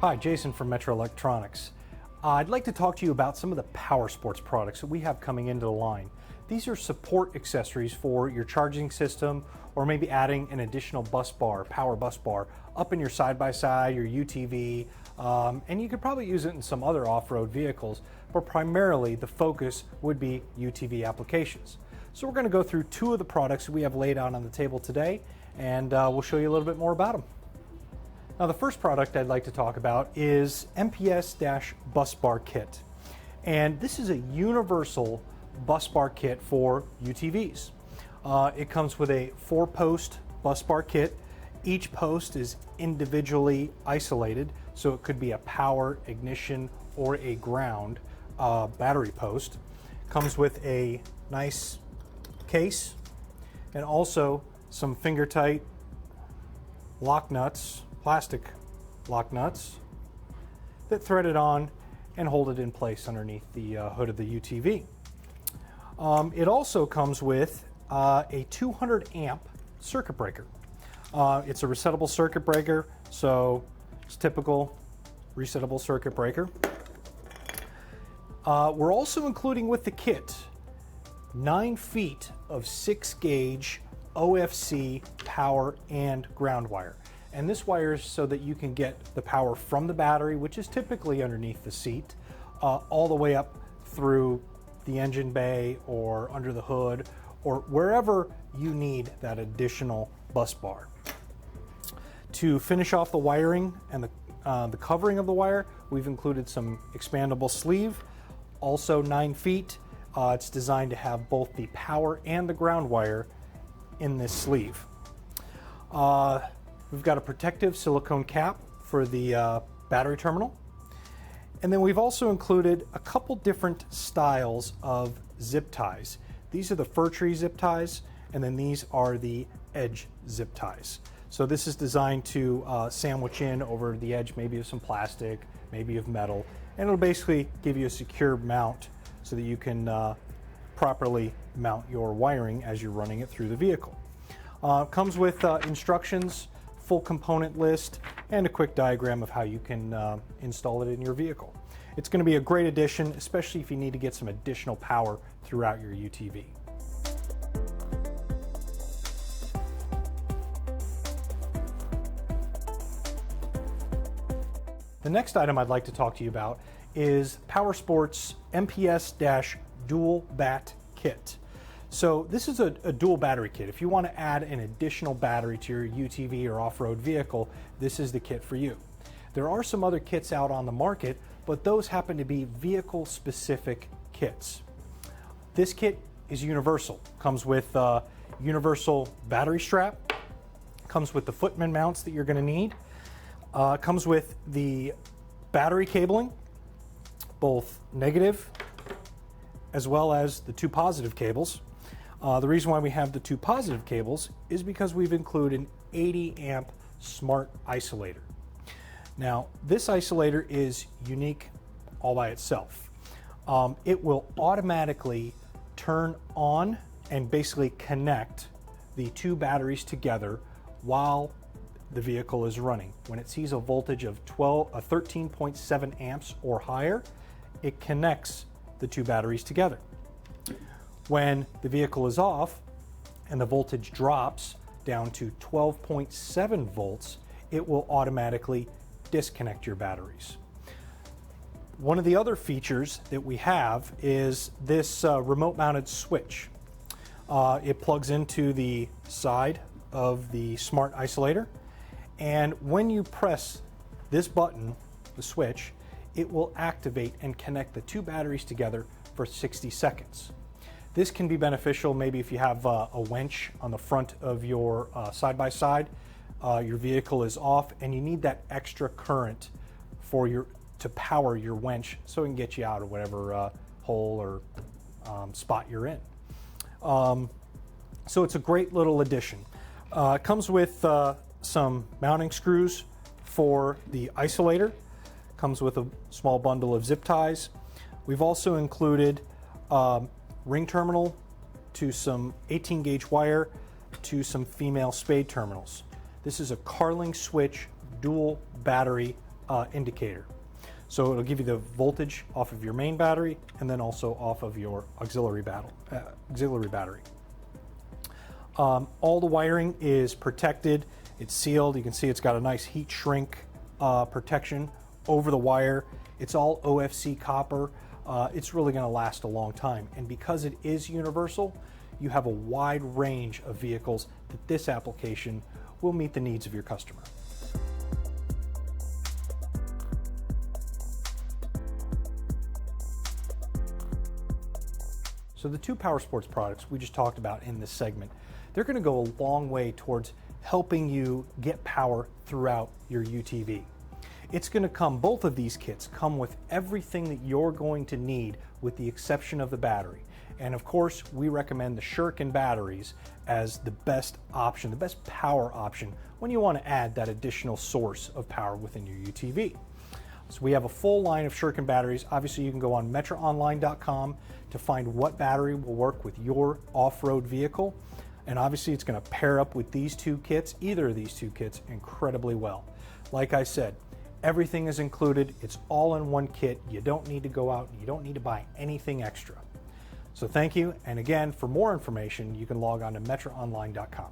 Hi, Jason from Metra Electronics. I'd like to talk to you about some of the PowerSports products that we have coming into the line. These are support accessories for your charging system, or maybe adding an additional bus bar, power bus bar, up in your side-by-side, your UTV, and you could probably use it in some other off-road vehicles, but primarily the focus would be UTV applications. So we're going to go through two of the products we have laid out on the table today, and we'll show you a little bit more about them. Now, the first product I'd like to talk about is MPS-Busbar Kit. And this is a universal bus bar kit for UTVs. It comes with a 4-post bus bar kit. Each post is individually isolated, so it could be a power, ignition, or a ground battery post. Comes with a nice case and also some finger-tight lock nuts, plastic lock nuts that thread it on and hold it in place underneath the hood of the UTV. It also comes with a 200 amp circuit breaker. It's a resettable circuit breaker, so it's typical resettable circuit breaker. We're also including with the kit 9 feet of 6-gauge OFC power and ground wire. And this wire is so that you can get the power from the battery, which is typically underneath the seat, all the way up through the engine bay or under the hood or wherever you need that additional bus bar. To finish off the wiring and the covering of the wire, we've included some expandable sleeve, also 9 feet. It's designed to have both the power and the ground wire in this sleeve. We've got a protective silicone cap for the battery terminal. And then we've also included a couple different styles of zip ties. These are the fir tree zip ties, and then these are the edge zip ties. So this is designed to sandwich in over the edge, maybe of some plastic, maybe of metal, and it'll basically give you a secure mount so that you can properly mount your wiring as you're running it through the vehicle. Comes with instructions, full component list, and a quick diagram of how you can install it in your vehicle. It's going to be a great addition, especially if you need to get some additional power throughout your UTV. The next item I'd like to talk to you about is PowerSports MPS-Dual Battery Kit. So this is a dual battery kit. If you want to add an additional battery to your UTV or off-road vehicle, this is the kit for you. There are some other kits out on the market, but those happen to be vehicle-specific kits. This kit is universal. Comes with a universal battery strap, comes with the footman mounts that you're going to need, comes with the battery cabling, both negative as well as the 2 positive cables. The reason why we have the 2 positive cables is because we've included an 80 amp smart isolator. Now, this isolator is unique all by itself. It will automatically turn on and basically connect the 2 batteries together while the vehicle is running. When it sees a voltage of 13.7 amps or higher, it connects the 2 batteries together. When the vehicle is off and the voltage drops down to 12.7 volts, it will automatically disconnect your batteries. One of the other features that we have is this remote mounted switch. It plugs into the side of the smart isolator, and when you press this button, the switch, it will activate and connect the 2 batteries together for 60 seconds. This can be beneficial maybe if you have a winch on the front of your side-by-side, your vehicle is off and you need that extra current to power your winch so it can get you out of whatever hole or spot you're in. So it's a great little addition. It comes with some mounting screws for the isolator. Comes with a small bundle of zip ties. We've also included ring terminal to some 18 gauge wire to some female spade terminals. This is a Carling switch dual battery indicator. So it'll give you the voltage off of your main battery and then also off of your auxiliary battery. All the wiring is protected. It's sealed. You can see it's got a nice heat shrink protection over the wire. It's all OFC copper. It's really going to last a long time. And because it is universal, you have a wide range of vehicles that this application will meet the needs of your customer. So the two PowerSports products we just talked about in this segment, they're going to go a long way towards helping you get power throughout your UTV. It's going to come, both of these kits come with everything that you're going to need with the exception of the battery. And of course, we recommend the Shuriken batteries as the best option, the best power option when you want to add that additional source of power within your UTV. So we have a full line of Shuriken batteries. Obviously, you can go on metraonline.com to find what battery will work with your off-road vehicle. And obviously, it's going to pair up with these two kits, either of these two kits, incredibly well. Like I said, everything is included. It's all in one kit. You don't need to go out and you don't need to buy anything extra. So thank you. And again, for more information, you can log on to metraonline.com.